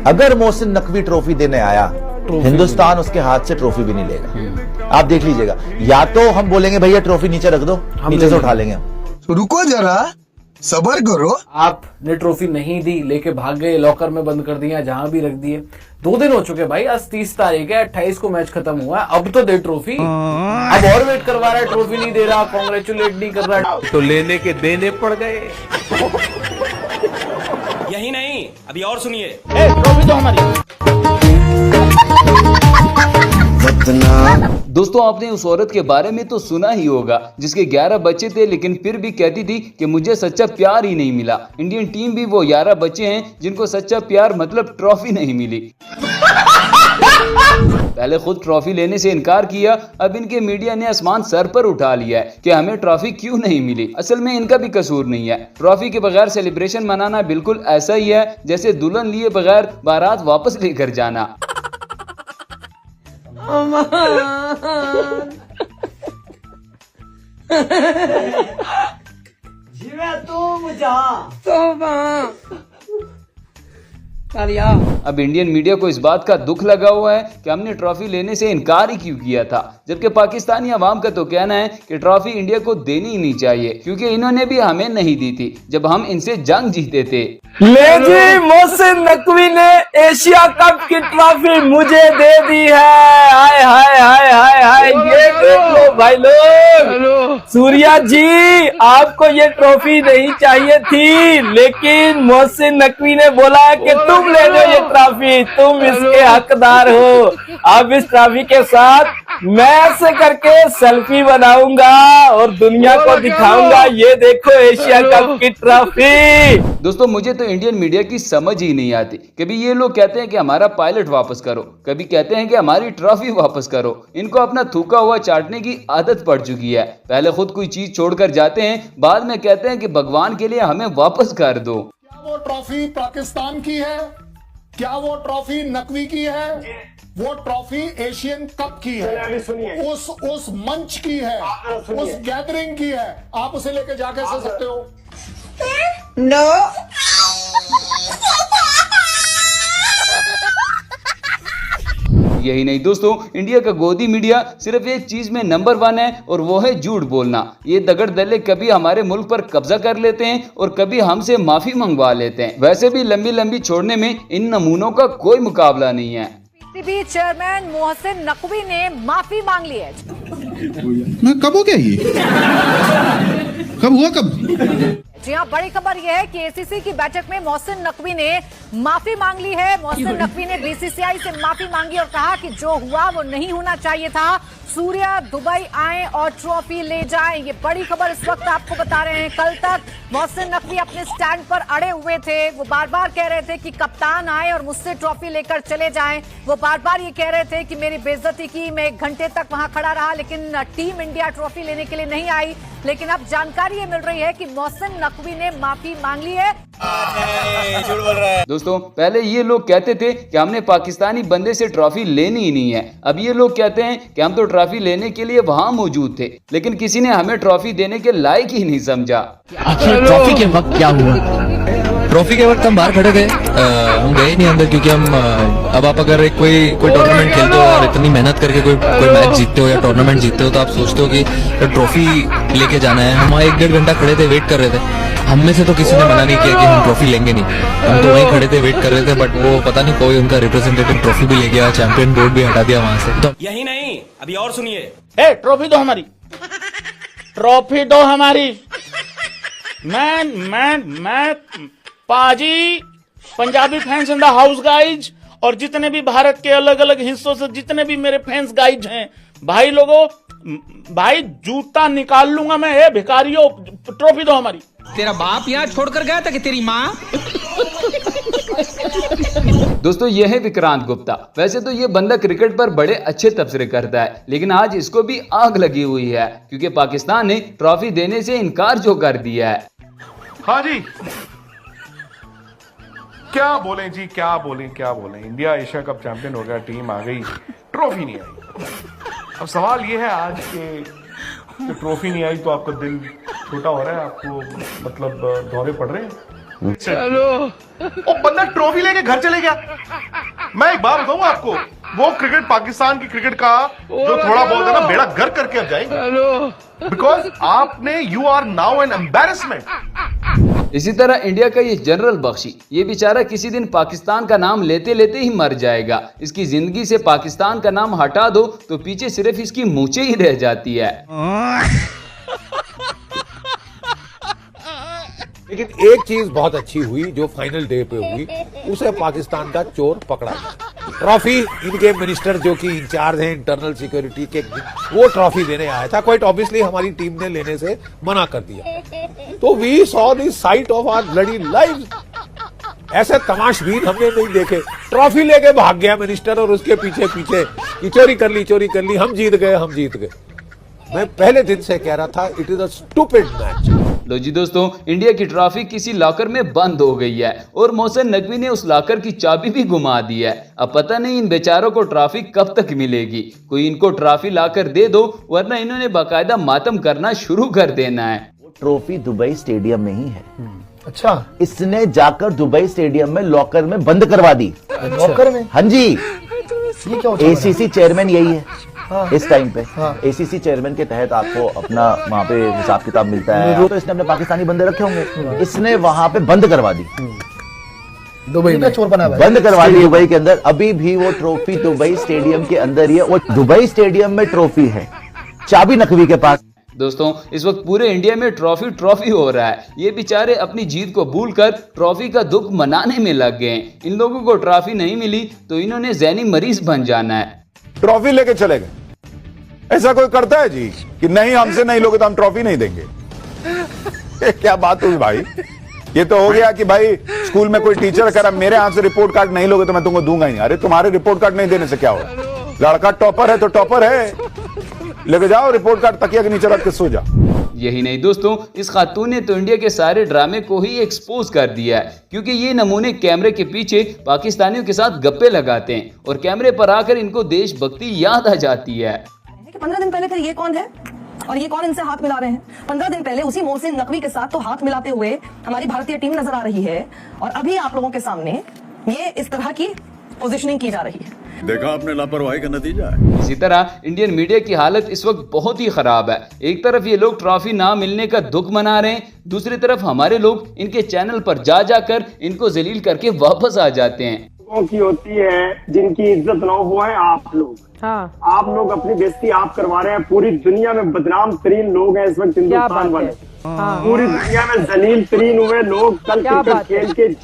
अगर मोहसिन नकवी ट्रॉफी देने आया, हिंदुस्तान उसके हाथ से ट्रॉफी भी नहीं लेगा। आप देख लीजिएगा, या तो हम बोलेंगे भैया ट्रॉफी नीचे रख दो, नीचे से उठा लेंगे हम। तो रुको जरा, सबर करो। आपने ट्रॉफी नहीं दी, लेके भाग गए, लॉकर में बंद कर दिया, जहां भी रख दिए। 2 दिन हो चुके भाई, आज 30 तारीख है, 28 को मैच खत्म हुआ है, अब तो दे ट्रॉफी। अब और वेट करवा रहा है, ट्रॉफी नहीं दे रहा, कांग्रेचुलेट नहीं कर रहा, तो लेने के देने पड़ गए। यही नहीं, अभी और सुनिए। ट्रॉफी तो हमारी। दोस्तों, आपने उस औरत के बारे में तो सुना ही होगा जिसके 11 बच्चे थे, लेकिन फिर भी कहती थी कि मुझे सच्चा प्यार ही नहीं मिला। इंडियन टीम भी वो 11 बच्चे हैं जिनको सच्चा प्यार मतलब ट्रॉफी नहीं मिली। पहले खुद ट्रॉफी लेने से इनकार किया, अब इनके मीडिया ने आसमान सर पर उठा लिया है कि हमें ट्रॉफी क्यों नहीं मिली। असल में इनका भी कसूर नहीं है। ट्रॉफी के बगैर सेलिब्रेशन मनाना बिल्कुल ऐसा ही है जैसे दुल्हन लिए बगैर बारात वापस लेकर जाना। अब इंडियन मीडिया को इस बात का दुख लगा हुआ है कि हमने ट्रॉफी लेने से इनकार ही क्यों किया था, जबकि पाकिस्तानी अवाम का तो कहना है कि ट्रॉफी इंडिया को देनी ही नहीं चाहिए क्योंकि इन्होंने भी हमें नहीं दी थी जब हम इनसे जंग जीते थे। ले जी, मोहसिन नकवी ने एशिया कप की ट्रॉफी मुझे दे दी है। हाय हाय हाय हाय हाय, ये देख लो भाई लोग। सूर्या जी, आपको ये ट्रॉफी नहीं चाहिए थी, लेकिन मोहसिन नकवी ने बोला कि तुम ले लो ये ट्रॉफी, तुम इसके हकदार हो। अब इस ट्रॉफी के साथ मैं ऐसे करके सेल्फी बनाऊंगा और दुनिया को दिखाऊंगा, ये देखो एशिया कप की ट्रॉफी। दोस्तों, मुझे तो इंडियन मीडिया की समझ ही नहीं आती। कभी ये लोग कहते हैं कि हमारा पायलट वापस करो, कभी कहते हैं कि हमारी ट्रॉफी वापस करो। इनको अपना थूका हुआ चाटने की आदत पड़ चुकी है। पहले खुद कोई चीज छोड़कर जाते हैं, बाद में कहते हैं कि भगवान के लिए हमें वापस कर दो। क्या वो ट्रॉफी पाकिस्तान की है? क्या वो ट्रॉफी नकवी की है? वो ट्रॉफी एशियन कप की है, उस मंच की है, उस गैदरिंग की है। आप उसे लेके जा कैसे सकते हो? नो। यही नहीं दोस्तों, इंडिया का गोदी मीडिया सिर्फ एक चीज में नंबर 1 है और वो है झूठ बोलना। ये दगड़ दल्ले कभी हमारे मुल्क पर कब्जा कर लेते हैं और कभी हमसे माफी मंगवा लेते हैं। वैसे भी लंबी लंबी छोड़ने में इन नमूनों का कोई मुकाबला नहीं है। पीसीबी चेयरमैन मोहसिन नकवी ने माफी मांग ली है। कब हो गया ये? कब हुआ कब? जी हाँ, बड़ी खबर यह है कि एसीसी की बैठक में मोहसिन नकवी ने माफी मांग ली है। मोहसिन नकवी ने बीसीसीआई से माफी मांगी और कहा कि जो हुआ वो नहीं होना चाहिए था। सूर्या दुबई आए और ट्रॉफी ले जाएं। ये बड़ी खबर इस वक्त आपको बता रहे हैं। कल तक मोहसिन नकवी अपने स्टैंड पर अड़े हुए थे। वो बार बार कह रहे थे कि कप्तान आए और मुझसे ट्रॉफी लेकर चले जाएं। वो बार बार ये कह रहे थे कि मेरी बेइज्जती की, मैं 1 घंटे तक वहां खड़ा रहा, लेकिन टीम इंडिया ट्रॉफी लेने के लिए नहीं आई। लेकिन अब जानकारी ये मिल रही है कि मोहसिन नकवी ने माफी मांग ली है। दोस्तों, पहले ये लोग कहते थे कि हमने पाकिस्तानी बंदे से ट्रॉफी लेनी ही नहीं है। अब ये लोग कहते हैं कि हम तो ट्रॉफी लेने के लिए वहां मौजूद थे, लेकिन किसी ने हमें ट्रॉफी देने के लायक ही नहीं समझा। आखिर ट्रॉफी के वक्त क्या हुआ? ट्रॉफी के वक्त हम बाहर खड़े थे, हम गए नहीं अंदर क्योंकि हम अब आप अगर कोई टूर्नामेंट खेलते हो और इतनी मेहनत करके कोई मैच जीतते हो या टूर्नामेंट जीतते हो तो आप सोचते हो कि ट्रॉफी लेके जाना है। हम 1-1.5 घंटा खड़े थे, वेट कर रहे थे। हम में से तो किसी ने मना नहीं किया कि हम ट्रॉफी लेंगे नहीं, हम तो वहीं खड़े थे, वेट कर रहे थे। बट वो पता नहीं कोई उनका रिप्रेजेंटेटिव ट्रॉफी भी ले गया, चैंपियन बोर्ड भी हटा दिया वहां से। तो यही नहीं, अभी और सुनिए। ट्रॉफी दो हमारी, ट्रॉफी दो हमारी। मैं पाजी, Punjabi fans in the house guys, और जितने भी भारत के अलग अलग हिस्सों से जितने भी मेरे फैंस गाइज हैं, भाई लोगों, भाई जूता निकाल लूंगा मैं। हे भिखारियों, ट्रॉफी दो हमारी। तेरा बाप यहाँ छोड़कर गया था कि तेरी माँ? दोस्तों, ये है विक्रांत गुप्ता। वैसे तो ये बंदा क्रिकेट पर बड़े अच्छे तबसरे करता है, लेकिन आज इसको भी आग लगी हुई है क्योंकि पाकिस्तान ने ट्रॉफी देने से इनकार जो कर दिया है। हाँ जी, क्या बोलें जी, क्या बोलें। इंडिया एशिया कप चैंपियन हो गया, टीम आ गई, ट्रॉफी नहीं आई। अब सवाल ये है आज कि ट्रॉफी नहीं आई तो आपका दिल छोटा हो रहा है, आपको मतलब दौरे पड़ रहे हैं। वो बंदा ट्रॉफी लेके घर चले गया। मैं एक बात बताऊं आपको, वो क्रिकेट पाकिस्तान की क्रिकेट का जो थोड़ा बहुत है ना बेड़ा गर्क करके अब जाएंगे, बिकॉज आपने you are now an embarrassment. इसी तरह इंडिया का ये जनरल बख्शी, ये बेचारा किसी दिन पाकिस्तान का नाम लेते लेते ही मर जाएगा। इसकी जिंदगी से पाकिस्तान का नाम हटा दो तो पीछे सिर्फ इसकी मूंछें ही रह जाती है। लेकिन एक चीज बहुत अच्छी हुई जो फाइनल डे पे हुई, उसे पाकिस्तान का चोर पकड़ा। ट्रॉफी इनके मिनिस्टर जो कि इंचार्ज हैं इंटरनल सिक्योरिटी के, वो ट्रॉफी देने आया था। क्वाइट ऑब्वियसली हमारी टीम ने लेने से मना कर दिया। तो we saw the sight of our bloody life. ऐसे तमाशबीन हमने नहीं देखे। ट्रॉफी लेके भाग गया मिनिस्टर और उसके पीछे पीछे कि चोरी कर ली, हम जीत गए। मैं पहले दिन से कह रहा था it is a stupid match. लो जी दोस्तों, इंडिया की ट्रॉफी किसी लॉकर में बंद हो गई है और मोहसिन नकवी ने उस लॉकर की चाबी भी घुमा दी है। अब पता नहीं इन बेचारों को ट्रॉफी कब तक मिलेगी। कोई इनको ट्रॉफी लाकर दे दो, वरना इन्होंने बाकायदा मातम करना शुरू कर देना है। ट्रॉफी दुबई स्टेडियम में ही है। अच्छा, इसने जाकर दुबई स्टेडियम में लॉकर में बंद करवा दी। लॉकर में? हाँ जी, ये क्या होता है? एसीसी चेयरमैन यही है। हाँ। इस टाइम पे हाँ। एसीसी चेयरमैन के तहत आपको अपना वहाँ पे हिसाब किताब मिलता है। तो इसने अपने पाकिस्तानी बंदे रखे होंगे, इसने वहाँ पे बंद करवा दी। दुबई में चोर बना हुआ है। बंद करवा दी दुबई के अंदर। अभी भी वो ट्रॉफी दुबई स्टेडियम के अंदर ही है। वो दुबई स्टेडियम में ट्रॉफी है, चाबी नकवी के पास। दोस्तों, इस वक्त पूरे इंडिया में ट्रॉफी हो रहा है। ये बेचारे अपनी जीत को भूलकर ट्रॉफी का दुख मनाने में लग गए। इन लोगों को ट्रॉफी नहीं मिली तो इन्होंने ज़हनी मरीज बन जाना है। ट्रॉफी लेके चले गए। ऐसा कोई करता है जी कि नहीं हमसे नहीं लोगे तो हम ट्रॉफी नहीं देंगे? ये क्या बात हुई भाई? ये तो हो गया कि भाई स्कूल में कोई टीचर कह रहा मेरे हाथ से रिपोर्ट कार्ड नहीं लोगे तो मैं तुमको दूंगा ही नहीं। अरे तुम्हारे रिपोर्ट कार्ड नहीं देने से क्या होगा? लड़का टॉपर है तो टॉपर है, लेके जाओ रिपोर्ट कार्ड, तकिया के नीचे रख के सो जाओ। यही नहीं दोस्तों, इस खातून ने तो इंडिया के सारे ड्रामे को ही एक्सपोज कर दिया है, क्योंकि ये नमूने कैमरे के पीछे पाकिस्तानियों के साथ गप्पे लगाते हैं और कैमरे पर आकर इनको देशभक्ति याद आ जाती है। 15 दिन पहले फिर ये कौन है और ये कौन इनसे हाथ मिला रहे हैं? 15 दिन पहले उसी मोहसिन नकवी के साथ तो हाथ मिलाते हुए हमारी भारतीय टीम नजर आ रही है, और अभी आप लोगों के सामने ये इस तरह की पोजीशनिंग की जा रही है। देखा आपने लापरवाही का नतीजा है। इसी तरह इंडियन मीडिया की हालत इस वक्त बहुत ही खराब है। एक तरफ ये लोग ट्रॉफी ना मिलने का दुख मना रहे हैं, दूसरी तरफ हमारे लोग इनके चैनल पर जाकर इनको जलील करके वापस आ जाते हैं। की होती है जिनकी इज्जत ना हो है आप लोग। हाँ। आप लोग अपनी बेइज्जती आप करवा रहे हैं। पूरी दुनिया में बदनाम तरीन लोग हैं इस वक्त हिंदुस्तान वाले। पूरी दुनिया में जलील तरीन हुए लोग कल क्रिकेट खेल के